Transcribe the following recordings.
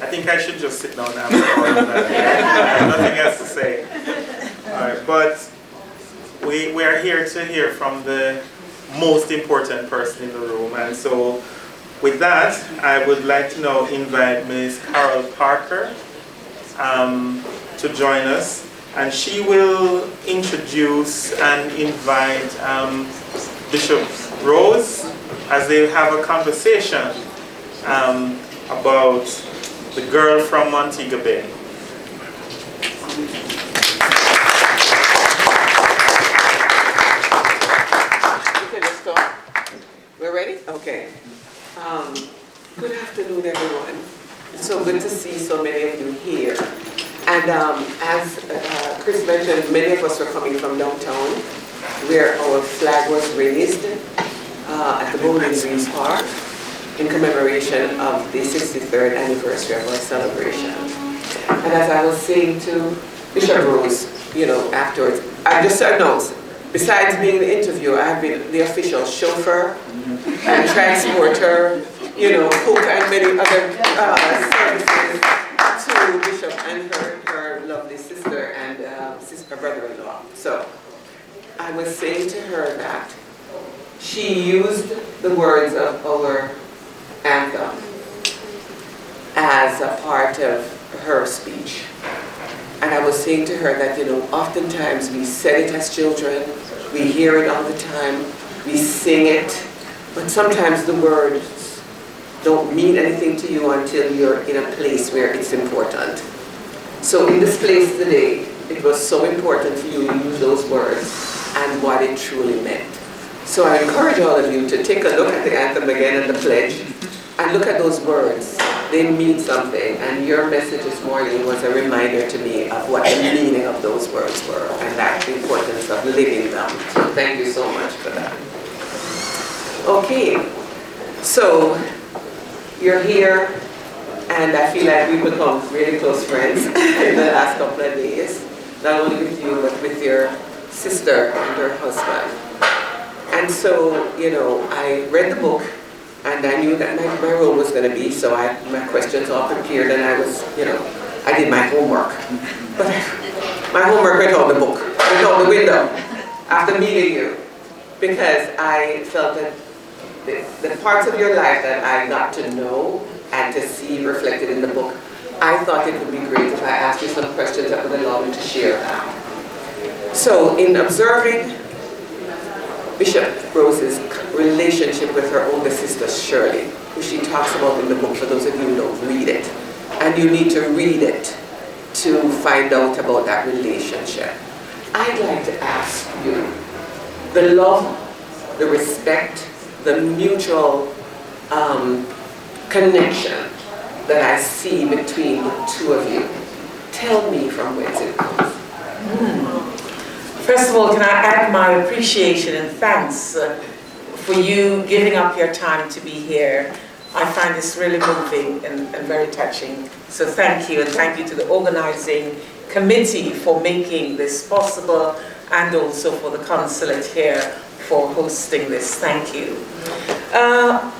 I think I should just sit down now. I have nothing else to say. All right, but we are here to hear from the most important person in the room, and so with that, I would like to now invite Ms. Carol Parker to join us, and she will introduce and invite Bishop Rose as they have a conversation about the girl from Montego Bay. We're ready? Okay. Good afternoon, everyone. It's so good to see so many of you here. And as Chris mentioned, many of us are coming from downtown, where our flag was raised at the Bowling Green Park in commemoration of the 63rd anniversary of our celebration. And as I was saying to Bishop Rose, afterwards, I just announced, besides being the interviewer, I have been the official chauffeur and transporter, cook and many other services to Bishop and her lovely sister and sister brother-in-law. So I was saying to her that she used the words of our anthem as a part of her speech. And I was saying to her that, oftentimes we said it as children, we hear it all the time, we sing it, but sometimes the words don't mean anything to you until you're in a place where it's important. So in this place today, it was so important for you to use those words and what it truly meant. So I encourage all of you to take a look at the anthem again and the pledge, and look at those words. They mean something, and your message this morning was a reminder to me of what the meaning of those words were, and that's the importance of living them. So thank you so much for that. Okay, so you're here, and I feel like we've become really close friends in the last couple of days, not only with you, but with your sister and her husband. And so, I read the book, and I knew that my role was going to be, so I had my questions all prepared, and I was, I did my homework. But my homework went out the book, went out the window after meeting you, because I felt that the parts of your life that I got to know and to see reflected in the book, I thought it would be great if I asked you some questions that would allow me to share that. So in observing Bishop Rose's relationship with her older sister, Shirley, who she talks about in the book, for those of you who don't read it. And you need to read it to find out about that relationship. I'd like to ask you, the love, the respect, the mutual connection that I see between the two of you, tell me from whence it comes. First of all, can I add my appreciation and thanks for you giving up your time to be here. I find this really moving and very touching. So thank you, and thank you to the organizing committee for making this possible, and also for the Consulate here for hosting this. Thank you.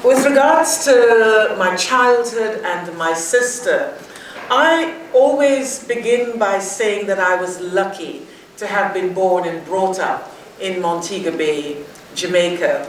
With regards to my childhood and my sister, I always begin by saying that I was lucky to have been born and brought up in Montego Bay, Jamaica.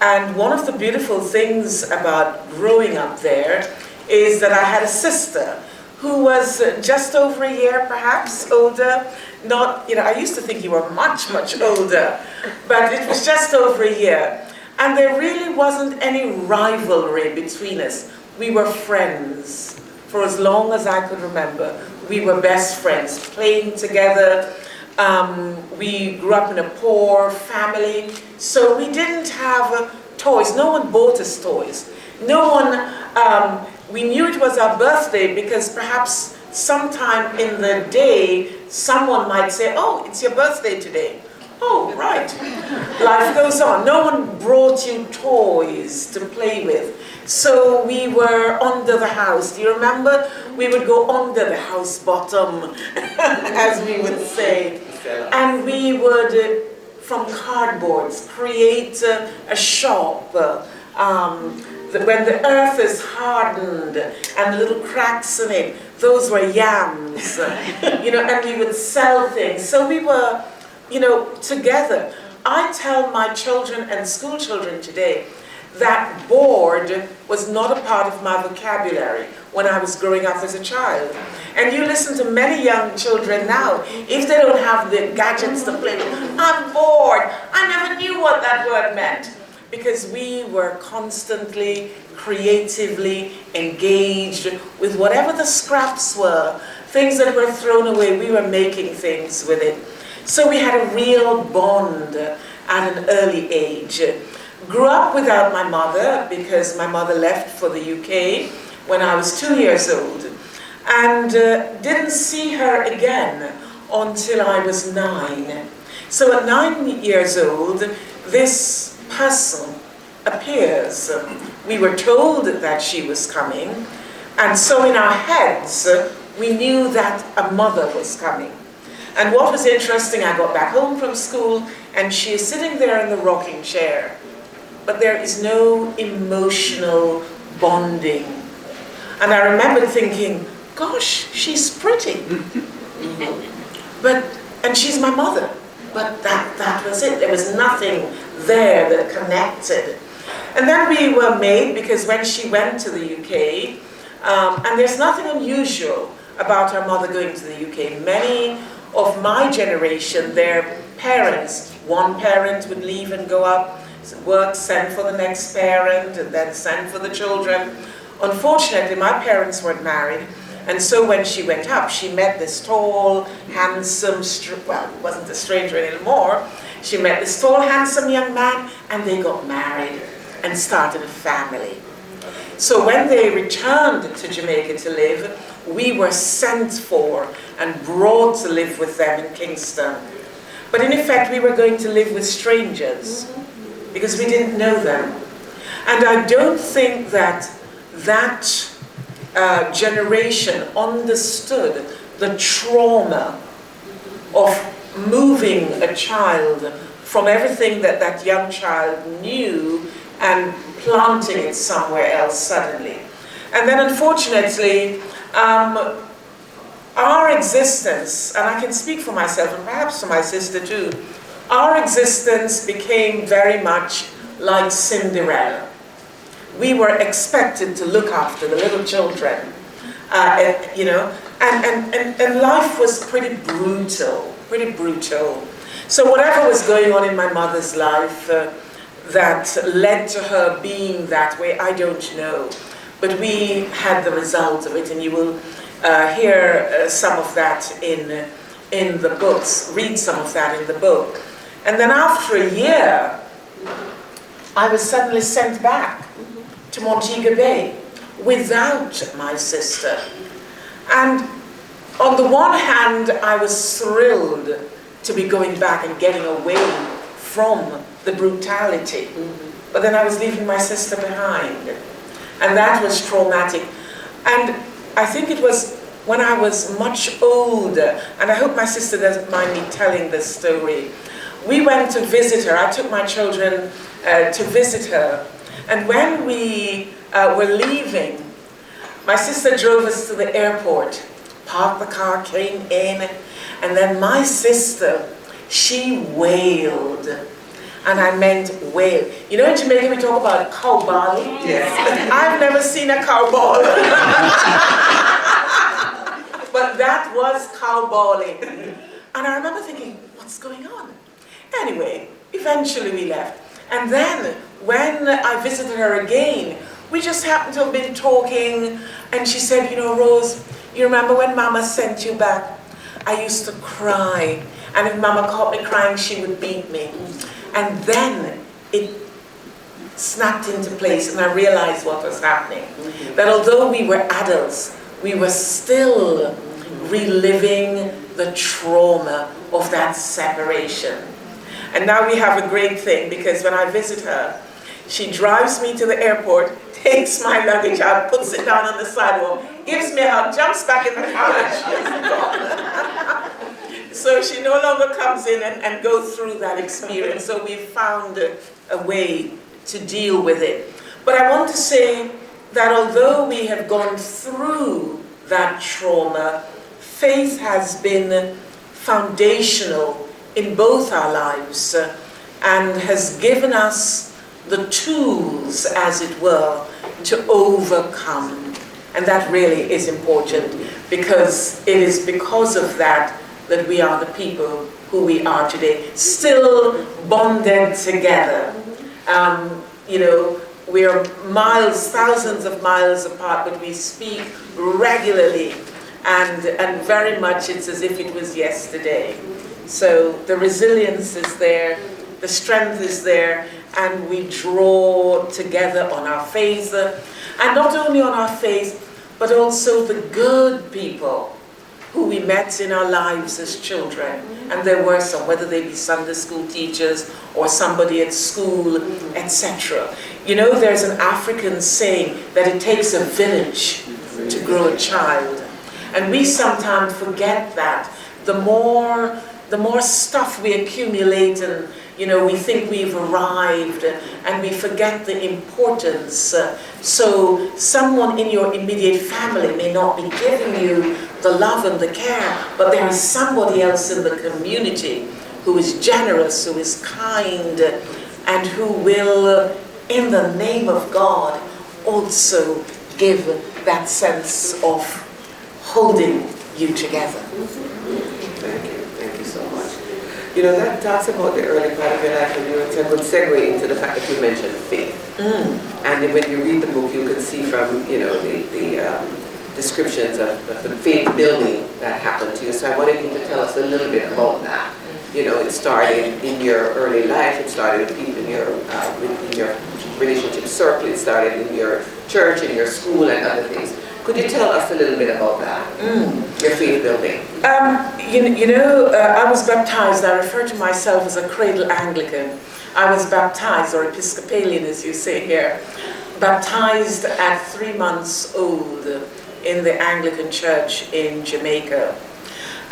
And one of the beautiful things about growing up there is that I had a sister who was just over a year, perhaps, older. Not, I used to think you were much, much older, but it was just over a year. And there really wasn't any rivalry between us. We were friends for as long as I could remember. We were best friends, playing together. We grew up in a poor family, so we didn't have toys. No one bought us toys. No one, we knew it was our birthday because perhaps sometime in the day, someone might say, oh, it's your birthday today. Oh, right. Life goes on. No one brought you toys to play with. So we were under the house. Do you remember? We would go under the house bottom, as we would say. And we would, from cardboards, create a shop. when the earth is hardened and little cracks in it, those were yams, you know, and we would sell things. So we were, you know, together. I tell my children and school children today that bored was not a part of my vocabulary when I was growing up as a child. And you listen to many young children now, if they don't have the gadgets to play with, I'm bored. I never knew what that word meant. Because we were constantly, creatively engaged with whatever the scraps were, things that were thrown away, we were making things with it. So we had a real bond at an early age. Grew up without my mother because my mother left for the UK when I was 2 years old, and didn't see her again until I was 9. So at 9 years old, this person appears. We were told that she was coming, and so in our heads, we knew that a mother was coming. And what was interesting, I got back home from school, and she is sitting there in the rocking chair, but there is no emotional bonding. And I remember thinking, gosh, she's pretty. And she's my mother. But that was it. There was nothing there that connected. And then we were made, because when she went to the UK, and there's nothing unusual about her mother going to the UK. Many of my generation, their parents, one parent would leave and go up, work, send for the next parent, and then send for the children. Unfortunately, my parents weren't married, and so when she went up, she met this tall, handsome, well, he wasn't a stranger anymore. She met this tall, handsome young man, and they got married and started a family. So when they returned to Jamaica to live, we were sent for and brought to live with them in Kingston. But in effect, we were going to live with strangers because we didn't know them. And I don't think that generation understood the trauma of moving a child from everything that that young child knew and planting it somewhere else suddenly. And then unfortunately, our existence, and I can speak for myself and perhaps for my sister too, our existence became very much like Cinderella. We were expected to look after the little children, you know, and life was pretty brutal. So whatever was going on in my mother's life that led to her being that way, I don't know. But we had the result of it, and you will hear some of that in the books, read some of that in the book. And then after a year, I was suddenly sent back to Montego Bay without my sister. And on the one hand, I was thrilled to be going back and getting away from the brutality. But then I was leaving my sister behind. And that was traumatic. And I think it was when I was much older, and I hope my sister doesn't mind me telling this story. We went to visit her. I took my children to visit her. And when we were leaving, my sister drove us to the airport, parked the car, came in, and then my sister, she wailed. And I meant wail. You know in Jamaica we talk about cow bawling? Yes. I've never seen a cow bawl. But that was cow bawling. And I remember thinking, what's going on? Anyway, eventually we left. And then when I visited her again, we just happened to have been talking, and she said, you know, Rose, you remember when Mama sent you back? I used to cry, and if Mama caught me crying, she would beat me. And then it snapped into place, and I realized what was happening. That although we were adults, we were still reliving the trauma of that separation. And now we have a great thing, because when I visit her, she drives me to the airport, takes my luggage out, puts it down on the sidewalk, gives me a hug, jumps back in the car, and she's gone. So she no longer comes in and goes through that experience. So we found a way to deal with it. But I want to say that although we have gone through that trauma, faith has been foundational in both our lives and has given us the tools, as it were, to overcome. And that really is important, because it is because of that that we are the people who we are today, still bonded together. You know, we are miles, thousands of miles apart, but we speak regularly, and very much it's as if it was yesterday. So the resilience is there, the strength is there, and we draw together on our faith, and not only on our faith, but also the good people who we met in our lives as children. And there were some, whether they be Sunday school teachers or somebody at school, etc. You know, there's an African saying that it takes a village to grow a child. And we sometimes forget that. The more stuff we accumulate, and you know, we think we've arrived, and we forget the importance. So someone in your immediate family may not be giving you the love and the care, but there is somebody else in the community who is generous, who is kind, and who will, in the name of God, also give that sense of holding you together. Thank you so much. You know, that talks about the early part of your life, and it's a good segue into the fact that you mentioned faith. And then when you read the book, you can see from, you know, the descriptions of the faith building that happened to you. So I wanted you to tell us a little bit about that. You know, it started in your early life, it started with people in your relationship circle, it started in your church, in your school, and other things. Could you tell us a little bit about that, your faith building? I was baptized. I refer to myself as a cradle Anglican. I was baptized, or Episcopalian as you say here, baptized at 3 months old in the Anglican Church in Jamaica.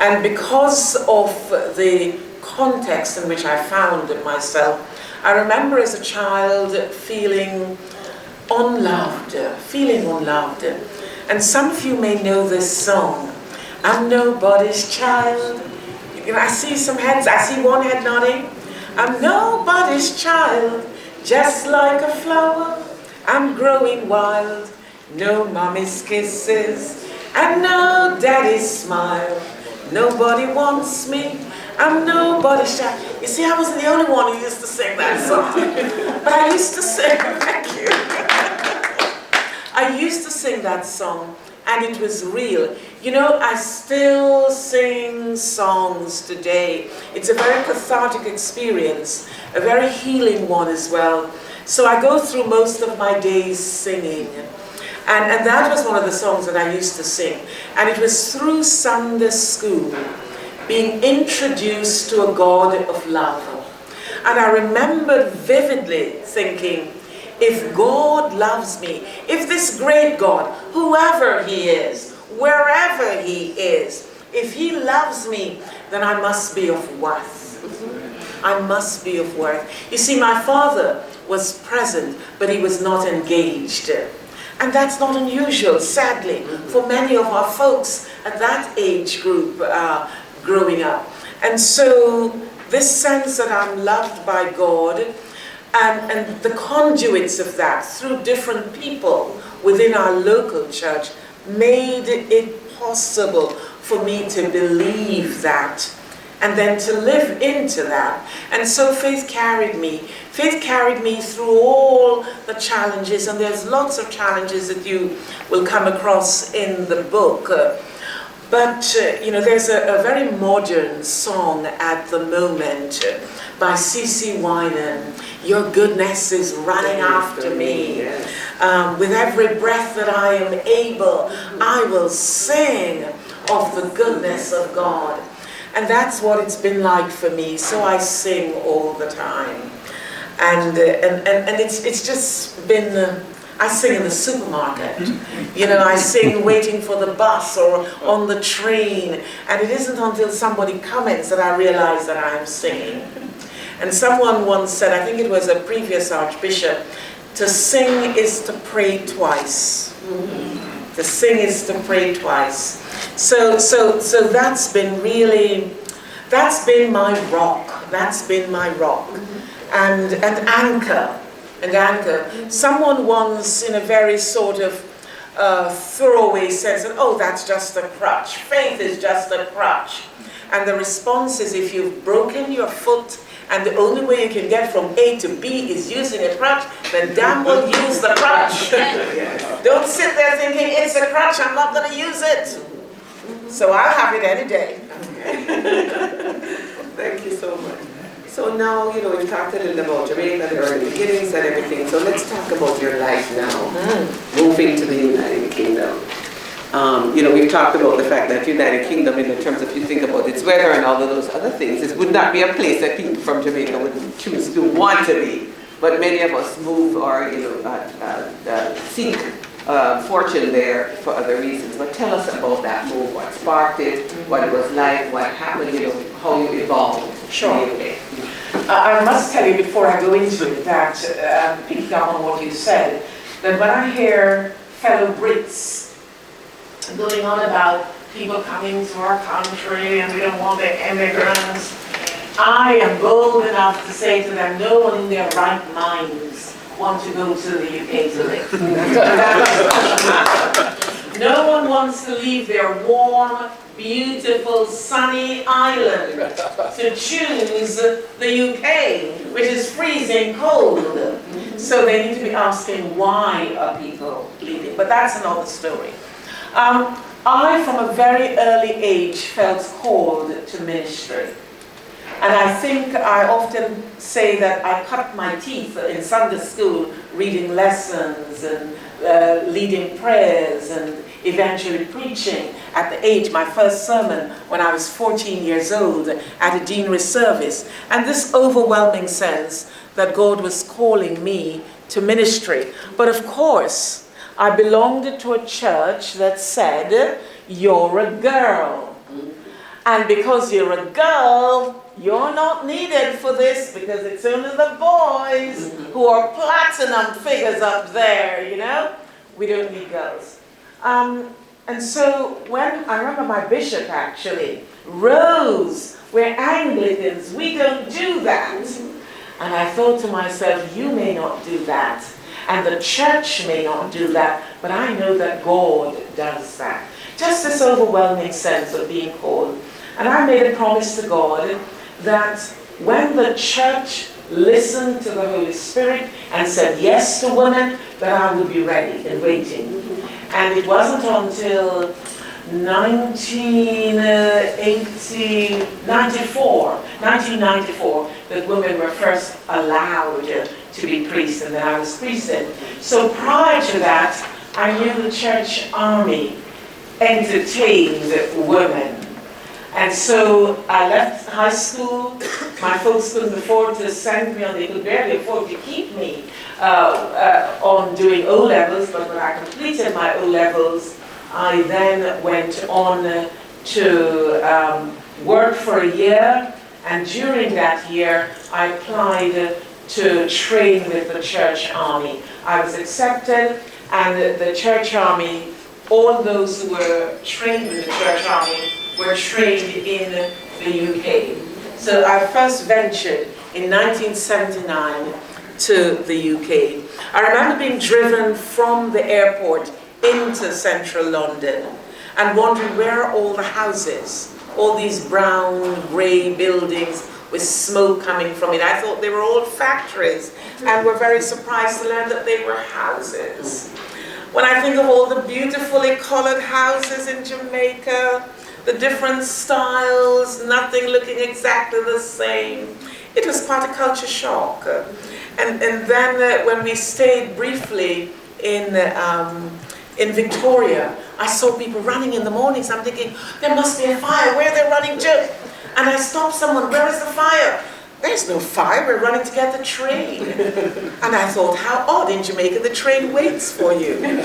And because of the context in which I found myself, I remember as a child feeling unloved. And some of you may know this song, I'm nobody's child. You know, I see some heads, I see one head nodding. I'm nobody's child, just like a flower, I'm growing wild. No mommy's kisses, and no daddy's smile. Nobody wants me, I'm nobody's child. You see, I wasn't the only one who used to sing that song. But I used to sing, thank you. I used to sing that song, and it was real. You know, I still sing songs today. It's a very cathartic experience, a very healing one as well. So I go through most of my days singing. And that was one of the songs that I used to sing. And it was through Sunday school, being introduced to a God of love. And I remembered vividly thinking, if God loves me, if this great God, whoever he is, wherever he is, if he loves me, then I must be of worth. I must be of worth. You see, my father was present, but he was not engaged. And that's not unusual, sadly, for many of our folks at that age group growing up. And so this sense that I'm loved by God, and the conduits of that through different people within our local church made it possible for me to believe that and then to live into that. And so faith carried me. Faith carried me through all the challenges, and there's lots of challenges that you will come across in the book. But, you know, there's a very modern song at the moment by C.C. Winan, Your Goodness is Running After Me. With every breath that I am able, I will sing of the goodness of God. And that's what it's been like for me, so I sing all the time. And it's just been... I sing in the supermarket, you know, I sing waiting for the bus or on the train, and it isn't until somebody comments that I realize that I'm singing. And someone once said, I think it was a previous archbishop, to sing is to pray twice. To sing is to pray twice. So that's been really, that's been my rock. That's been my rock. And anchor. Someone once, in a very sort of throwaway sense, said, oh, that's just a crutch. Faith is just a crutch. And the response is, if you've broken your foot and the only way you can get from A to B is using a crutch, then damn well use the crutch. Don't sit there thinking, it's a crutch, I'm not going to use it. So I'll have it any day. Thank you so much. So now, you know, we've talked a little about Jamaica, the early beginnings and everything. So let's talk about your life now, moving to the United Kingdom. You know, we've talked about the fact that United Kingdom, in terms of you think about its weather and all of those other things, it would not be a place that people from Jamaica would choose to want to be. But many of us move or, you know, seek fortune there for other reasons. But tell us about that move, what sparked it, what it was like, what happened, you know, how you evolved. Sure. I must tell you before I go into it that, picking up on what you said, that when I hear fellow Brits going on about people coming to our country and we don't want the immigrants, I am bold enough to say to them, no one in their right minds wants to go to the UK to live. No one wants to leave their warm, beautiful, sunny island to choose the UK, which is freezing cold. So they need to be asking, why are people leaving? But that's another story. I, from a very early age, felt called to ministry. And I think I often say that I cut my teeth in Sunday school reading lessons and leading prayers and eventually preaching at the age, my first sermon when I was 14 years old at a deanery service. And this overwhelming sense that God was calling me to ministry. But of course, I belonged to a church that said, you're a girl. And because you're a girl, you're not needed for this because it's only the boys who are platinum figures up there, you know? We don't need girls. And so when, I remember my bishop actually, Rose, we're Anglicans, we don't do that. And I thought to myself, you may not do that. And the church may not do that, but I know that God does that. Just this overwhelming sense of being called. And I made a promise to God that when the church listened to the Holy Spirit and said yes to women, that I would be ready and waiting. And it wasn't until 1994 that women were first allowed to be priests, and then I was priested. So prior to that, I knew the church army entertained women. And so I left high school. My folks couldn't afford to send me on, they could barely afford to keep me on doing O-levels, but when I completed my O-levels, I then went on to work for a year, and during that year, I applied to train with the church army. I was accepted, and the church army, all those who were trained with the church army were trained in the UK. So I first ventured in 1979 to the UK. I remember being driven from the airport into central London and wondering where are all the houses, all these brown, grey buildings with smoke coming from it. I thought they were all factories, and were very surprised to learn that they were houses. When I think of all the beautifully colored houses in Jamaica, the different styles, nothing looking exactly the same, it was quite a culture shock. And then when we stayed briefly in Victoria, I saw people running in the mornings. I'm thinking, there must be a fire. Where are they running to? And I stopped someone, where is the fire? There's no fire, we're running to get the train. And I thought, how odd, in Jamaica the train waits for you. It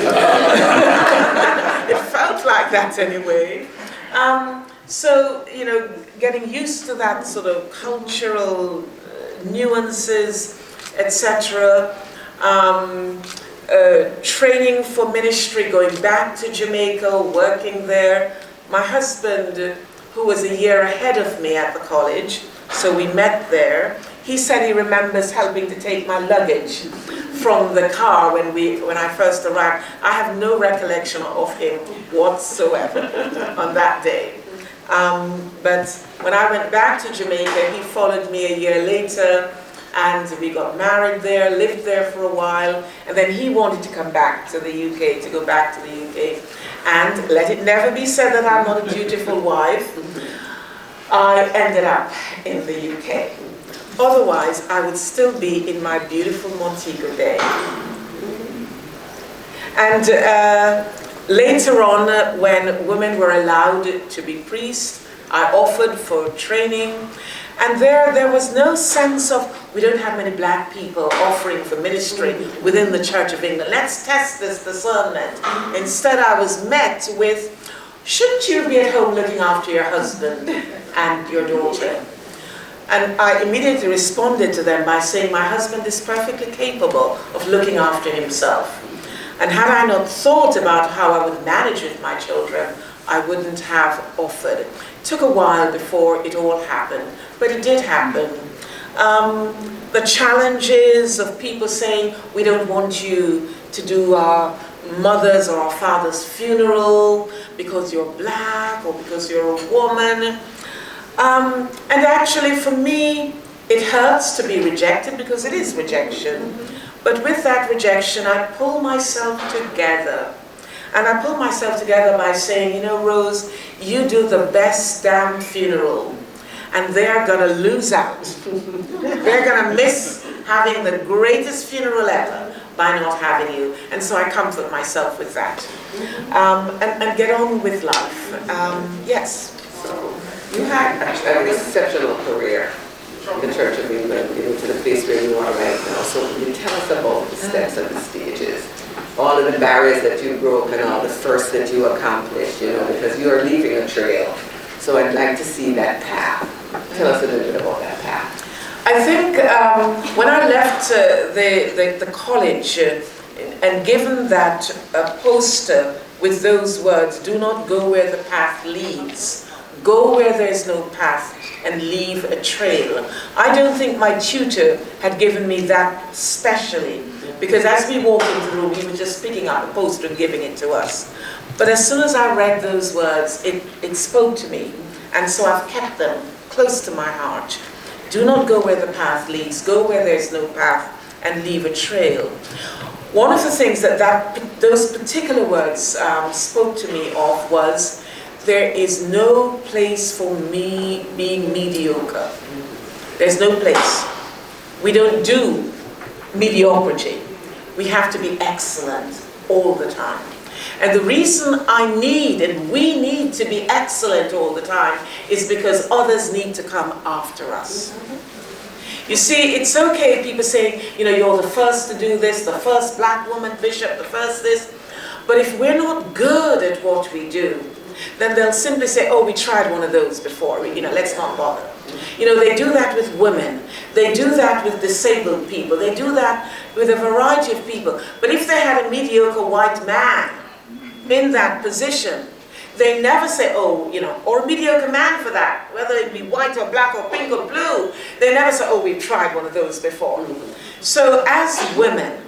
felt like that anyway. So, you know, getting used to that sort of cultural nuances, etc. training for ministry, going back to Jamaica, working there. My husband, who was a year ahead of me at the college, so we met there, he said he remembers helping to take my luggage from the car when I first arrived. I have no recollection of him whatsoever on that day. But when I went back to Jamaica, he followed me a year later, and we got married there, lived there for a while, and then he wanted to come back to the UK, to go back to the UK. And let it never be said that I'm not a dutiful wife. I ended up in the UK. Otherwise, I would still be in my beautiful Montego Bay. And later on, when women were allowed to be priests, I offered for training. And there was no sense of, we don't have many black people offering for ministry within the Church of England. Let's test this discernment. Instead, I was met with, shouldn't you be at home looking after your husband and your daughter? And I immediately responded to them by saying, my husband is perfectly capable of looking after himself. And had I not thought about how I would manage with my children, I wouldn't have offered. It took a while before it all happened, but it did happen. The challenges of people saying, we don't want you to do our mother's or our father's funeral because you're black or because you're a woman. And actually for me, it hurts to be rejected because it is rejection. But with that rejection, I pull myself together. And I pull myself together by saying, you know, Rose, you do the best damn funeral. And they're going to lose out. They're going to miss having the greatest funeral ever by not having you. And so I comfort myself with that. And get on with life. Yes. So you had an exceptional career in the Church of England, you know, to the place where you are right now. So can you tell us about the steps and the stages? All of the barriers that you broke and all the firsts that you accomplished, you know, because you are leaving a trail. So I'd like to see that path. Tell us a little bit about that path. I think when I left the college and given that poster with those words, do not go where the path leads, go where there's no path and leave a trail. I don't think my tutor had given me that specially, because as we walked into the room, he was just picking up a poster and giving it to us. But as soon as I read those words, it spoke to me. And so I've kept them close to my heart. Do not go where the path leads, go where there's no path and leave a trail. One of the things that those particular words spoke to me of was, there is no place for me being mediocre. There's no place. We don't do mediocrity. We have to be excellent all the time. And the reason I need and we need to be excellent all the time is because others need to come after us. You see, it's okay people saying, you know, you're the first to do this, the first black woman bishop, the first this. But if we're not good at what we do, then they'll simply say, oh, we tried one of those before, you know, let's not bother. You know, they do that with women. They do that with disabled people. They do that with a variety of people. But if they had a mediocre white man in that position, they never say, oh, you know, or a mediocre man for that, whether it be white or black or pink or blue, they never say, oh, we've tried one of those before. So as women,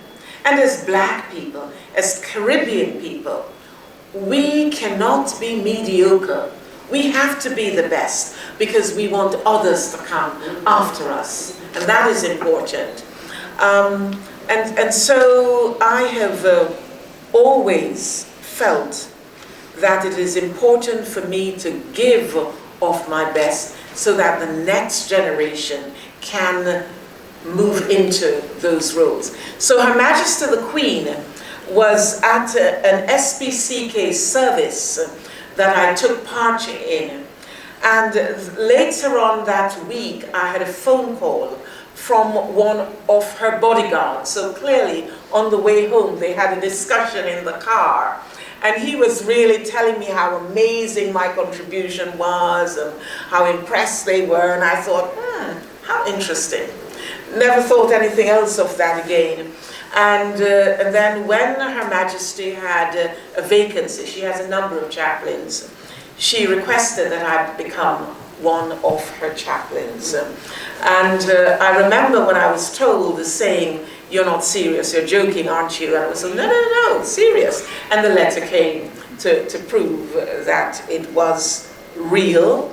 and as black people, as Caribbean people, we cannot be mediocre. We have to be the best because we want others to come after us. And that is important. And so I have always felt that it is important for me to give of my best so that the next generation can move into those roles. So Her Majesty the Queen was at an SPCK service that I took part in. And later on that week, I had a phone call from one of her bodyguards. So clearly, on the way home, they had a discussion in the car. And he was really telling me how amazing my contribution was and how impressed they were. And I thought, how interesting. Never thought anything else of that again. And then when Her Majesty had a vacancy, she has a number of chaplains, she requested that I become one of her chaplains. And I remember when I was told, saying, "You're not serious, you're joking, aren't you?" And I was like, no, serious. And the letter came to prove that it was real.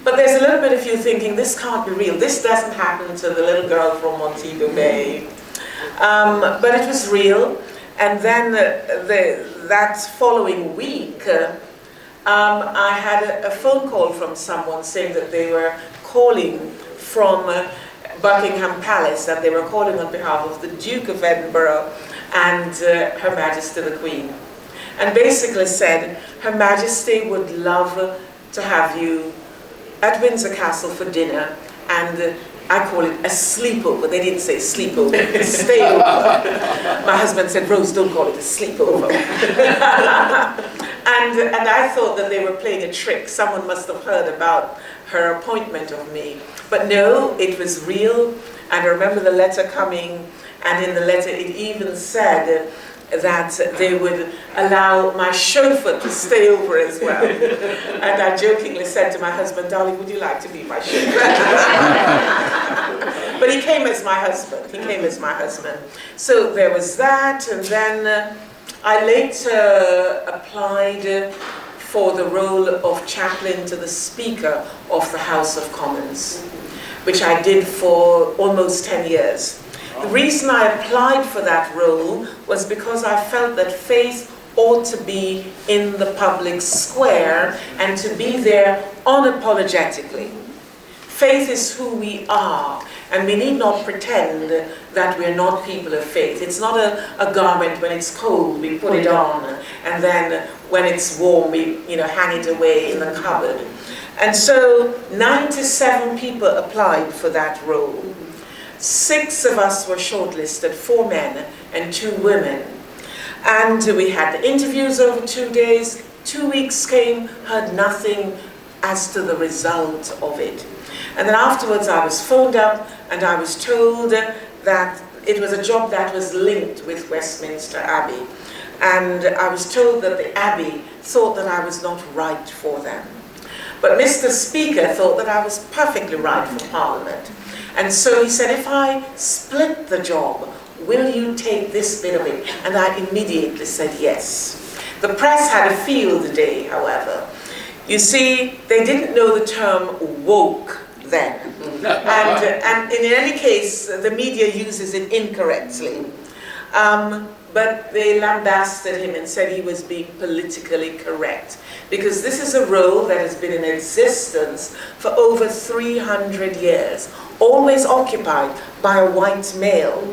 But there's a little bit of you thinking, this can't be real. This doesn't happen to the little girl from Montego Bay. But it was real. And then that following week, I had a phone call from someone saying that they were calling from Buckingham Palace, that they were calling on behalf of the Duke of Edinburgh and Her Majesty the Queen. And basically said, Her Majesty would love to have you at Windsor Castle for dinner, and I call it a sleepover. They didn't say sleepover, stay over. My husband said, "Rose, don't call it a sleepover." and I thought that they were playing a trick. Someone must have heard about her appointment of me. But no, it was real. And I remember the letter coming, and in the letter it even said that they would allow my chauffeur to stay over as well. And I jokingly said to my husband, "Darling, would you like to be my chauffeur?" But he came as my husband. He came as my husband. So there was that, and then I later applied for the role of chaplain to the Speaker of the House of Commons, which I did for almost 10 years. The reason I applied for that role was because I felt that faith ought to be in the public square and to be there unapologetically. Faith is who we are, and we need not pretend that we're not people of faith. It's not a garment. When it's cold, we put it on, and then when it's warm, we hang it away in the cupboard. And so 97 people applied for that role. 6 of us were shortlisted, 4 men and 2 women. And we had the interviews over 2 days. 2 weeks came, heard nothing as to the result of it. And then afterwards I was phoned up and I was told that it was a job that was linked with Westminster Abbey. And I was told that the Abbey thought that I was not right for them. But Mr. Speaker thought that I was perfectly right for Parliament. And so he said, "If I split the job, will you take this bit of it?" And I immediately said yes. The press had a field day, however. You see, they didn't know the term woke then. And in any case, the media uses it incorrectly. But they lambasted him and said he was being politically correct. Because this is a role that has been in existence for over 300 years, always occupied by a white male.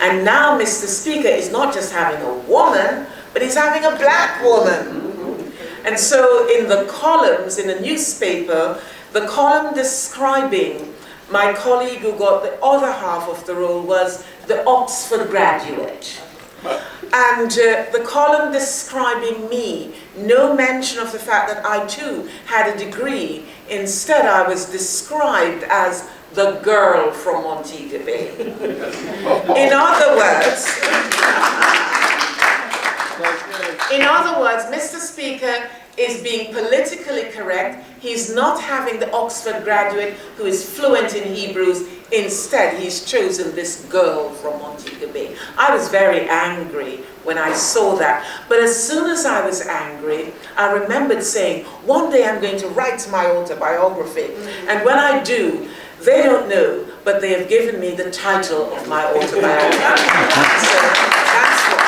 And now Mr. Speaker is not just having a woman, but he's having a black woman. And so in the columns in the newspaper, the column describing my colleague who got the other half of the role was the Oxford graduate. And the column describing me, no mention of the fact that I too had a degree. Instead, I was described as the girl from Montego Bay. In other words, Mr. Speaker is being politically correct. He's not having the Oxford graduate who is fluent in Hebrews. Instead, he's chosen this girl from Montego Bay. I was very angry when I saw that. But as soon as I was angry, I remembered saying, one day I'm going to write my autobiography. And when I do, they don't know, but they have given me the title of my autobiography. So that's what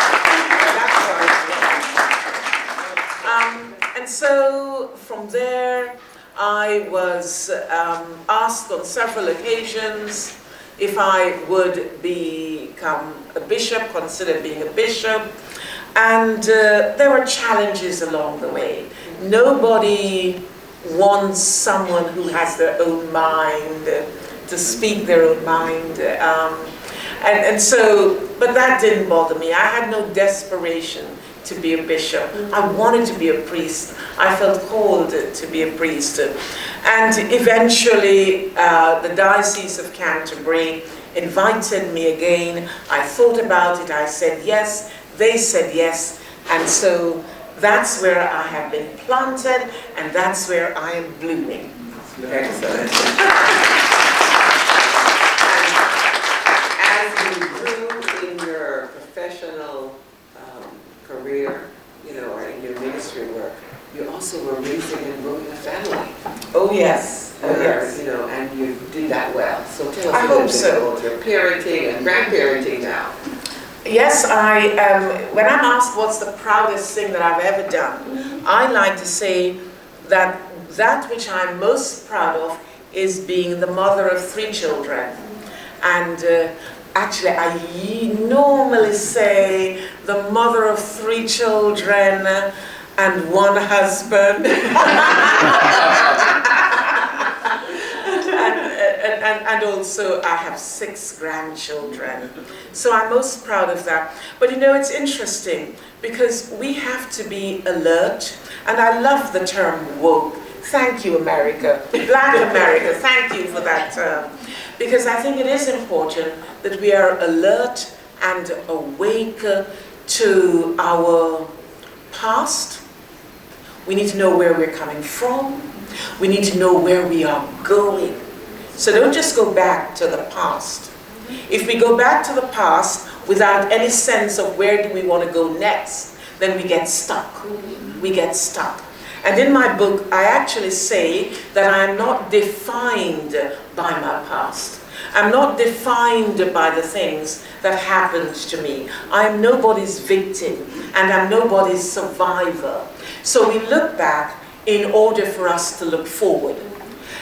and so from there, I was asked on several occasions if I would become a bishop, consider being a bishop. And there were challenges along the way. Nobody wants someone who has their own mind, to speak their own mind. And so, but that didn't bother me. I had no desperation to be a bishop. I wanted to be a priest. I felt called to be a priest. And eventually, the Diocese of Canterbury invited me again. I thought about it, I said yes, they said yes, and so that's where I have been planted, and that's where I am blooming. Excellent. As you grew in your professional career, or in your ministry work, you also were raising and growing a family. Oh yes, oh yes. And you did that well. So tell us a little bit about your parenting and grandparenting now. Yes, when I'm asked what's the proudest thing that I've ever done, I like to say that which I'm most proud of is being the mother of 3 children. And actually, I normally say the mother of 3 children and 1 husband. And also I have 6 grandchildren. So I'm most proud of that. But it's interesting because we have to be alert, and I love the term woke. Thank you, America. Black America, thank you for that term. Because I think it is important that we are alert and awake to our past. We need to know where we're coming from. We need to know where we are going. So don't just go back to the past. If we go back to the past without any sense of where do we want to go next, then we get stuck. We get stuck. And in my book, I actually say that I am not defined by my past. I'm not defined by the things that happened to me. I am nobody's victim, and I'm nobody's survivor. So we look back in order for us to look forward.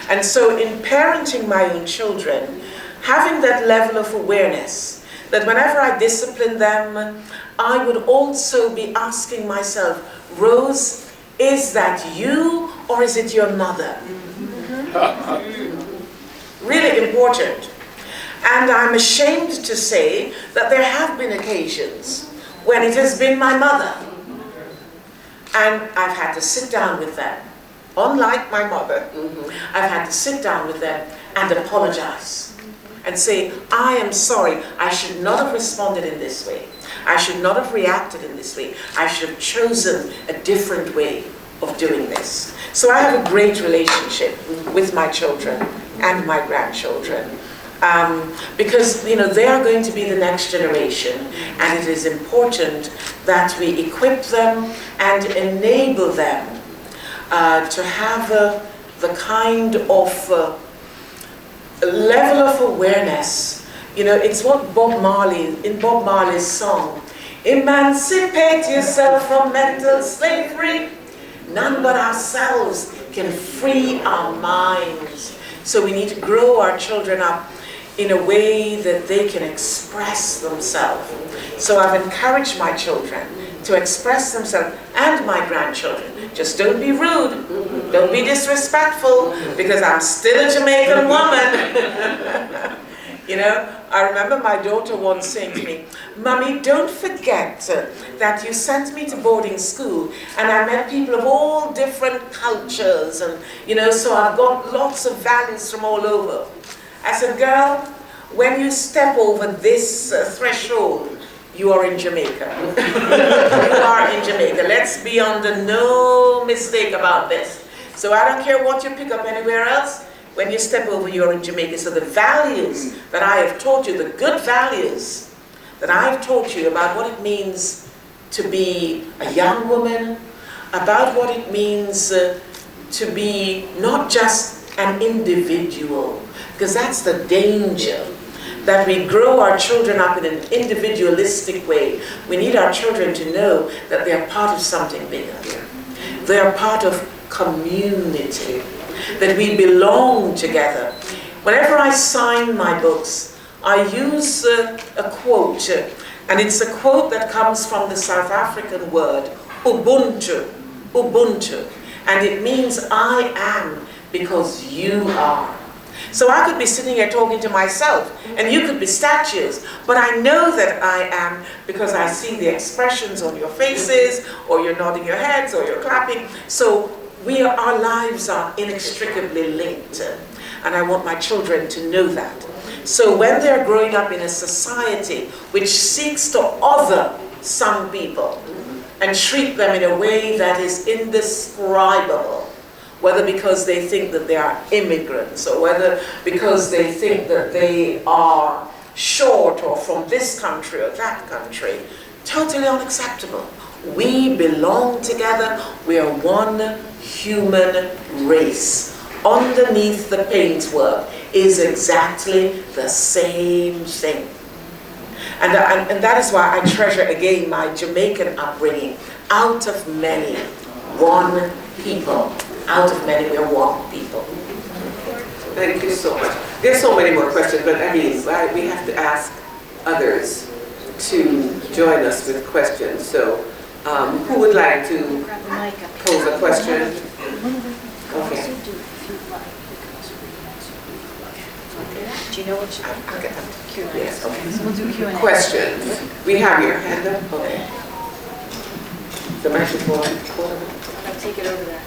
And so in parenting my own children, having that level of awareness, that whenever I discipline them, I would also be asking myself, Rose, is that you or is it your mother? Really important. And I'm ashamed to say that there have been occasions when it has been my mother. And I've had to sit down with them. Unlike my mother, I've had to sit down with them and apologize and say, I am sorry, I should not have responded in this way. I should not have reacted in this way. I should have chosen a different way of doing this. So I have a great relationship with my children and my grandchildren. Because they are going to be the next generation, and it is important that we equip them and enable them to have the kind of level of awareness. It's what in Bob Marley's song, emancipate yourself from mental slavery. None but ourselves can free our minds. So we need to grow our children up in a way that they can express themselves. So I've encouraged my children to express themselves, and my grandchildren. Just don't be rude, don't be disrespectful, because I'm still a Jamaican woman. I remember my daughter once saying to me, Mommy, don't forget that you sent me to boarding school and I met people of all different cultures, and so I've got lots of values from all over. I said, girl, when you step over this threshold, you are in Jamaica. You are in Jamaica. Let's be under no mistake about this. So I don't care what you pick up anywhere else. When you step over, you're in Jamaica. So the values that I have taught you, the good values that I've taught you about what it means to be a young woman, about what it means to be not just an individual, because that's the danger, that we grow our children up in an individualistic way. We need our children to know that they are part of something bigger. They are part of community, that we belong together. Whenever I sign my books, I use a quote, and it's a quote that comes from the South African word, Ubuntu, Ubuntu, and it means I am because you are. So I could be sitting here talking to myself, and you could be statues, but I know that I am because I see the expressions on your faces, or you're nodding your heads, or you're clapping. So our lives are inextricably linked, and I want my children to know that. So when they're growing up in a society which seeks to other some people and treat them in a way that is indescribable, whether because they think that they are immigrants or whether because they think that they are short or from this country or that country, totally unacceptable. We belong together. We are one human race. Underneath the paintwork is exactly the same thing. And that is why I treasure again my Jamaican upbringing. Out of many, one people. Out of many, we are one people. Thank you so much. There's so many more questions, but I mean, we have to ask others to join us with questions. So, who would like to pose a question? Okay. Do you know what you Q&A? Yes, okay. So we'll do Q&A. Questions. We have your hand up. Okay. The microphone. I'll take it over there.